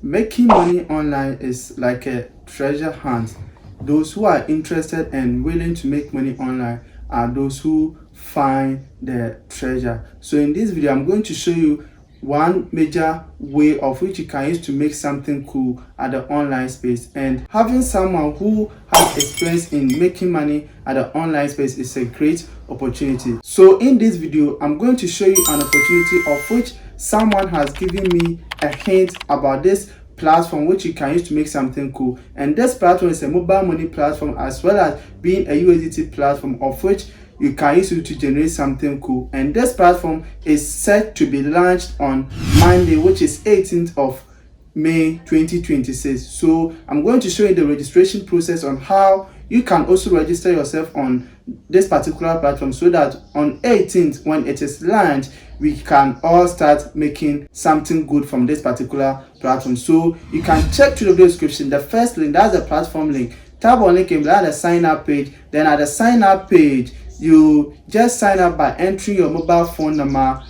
Making money online is like a treasure hunt. Those who are interested and willing to make money online are those who find the treasure. So in this video, I'm going to show you one major way of which you can use to make something cool at the online space. And having someone who has experience in making money at the online space is a great opportunity. So in this video, I'm going to show you an opportunity of which someone has given me a hint about this platform which you can use to make something cool. And this platform is a mobile money platform as well as being a USDT platform of which you can use it to generate something cool. And this platform is set to be launched on Monday, which is 18th of May 2026. So I'm going to show you the registration process on how you can also register yourself on this particular platform so that on 18th when it is launched we can all start making something good from this particular platform. So you can check through the video description. The first link, that's the platform link. Tap on link and at the sign up page. Then at the sign up page you just sign up by entering your mobile phone number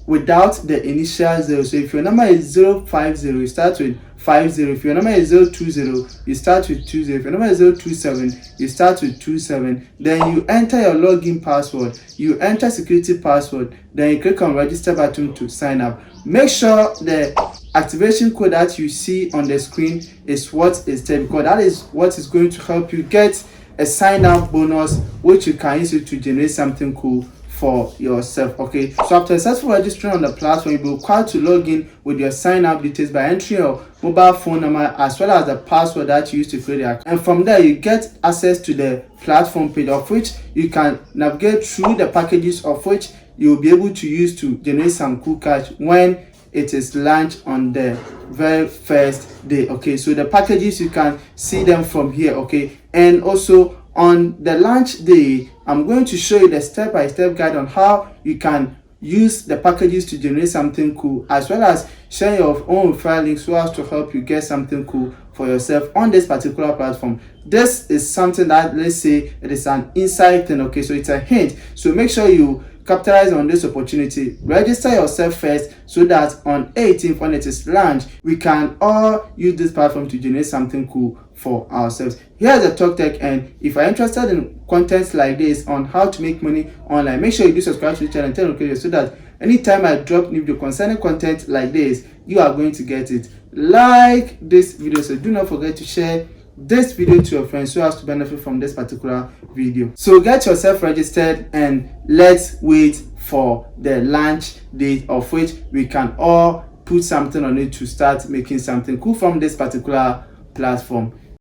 without the initial 0. So if your number is 050, you start with 50. If your number is 020, you start with 20. If your number is 027, you start with 27. Then you enter your login password, you enter security password, then you click on register button to sign up. Make sure the activation code that you see on the screen is what is there, because that is what is going to help you get a sign up bonus which you can use it to generate something cool for yourself. Okay, so after successful registering on the platform, you'll be required to log in with your sign up details by entering your mobile phone number as well as the password that you use to create the account. And from there you get access to the platform page of which you can navigate through the packages of which you'll be able to use to generate some cool cash when it is launched on the very first day. Okay, so the packages you can see them from here. Okay, and also on the launch day I'm going to show you the step-by-step guide on how you can use the packages to generate something cool, as well as share your own referral links so as to help you get something cool for yourself on this particular platform. This is something that, let's say, it is an inside thing. Okay, so it's a hint, so make sure you capitalize on this opportunity. Register yourself first so that on 18th when it is launched we can all use this platform to generate something cool for ourselves. Here's the Talk Tech, and if you're interested in contents like this on how to make money online, make sure you do subscribe to the channel and turn on notifications so that anytime I drop new video concerning content like this you are going to get it. Like this video, so do not forget to share this video to your friends so as to benefit from this particular video. So get yourself registered and let's wait for the launch date of which we can all put something on it to start making something cool from this particular platform.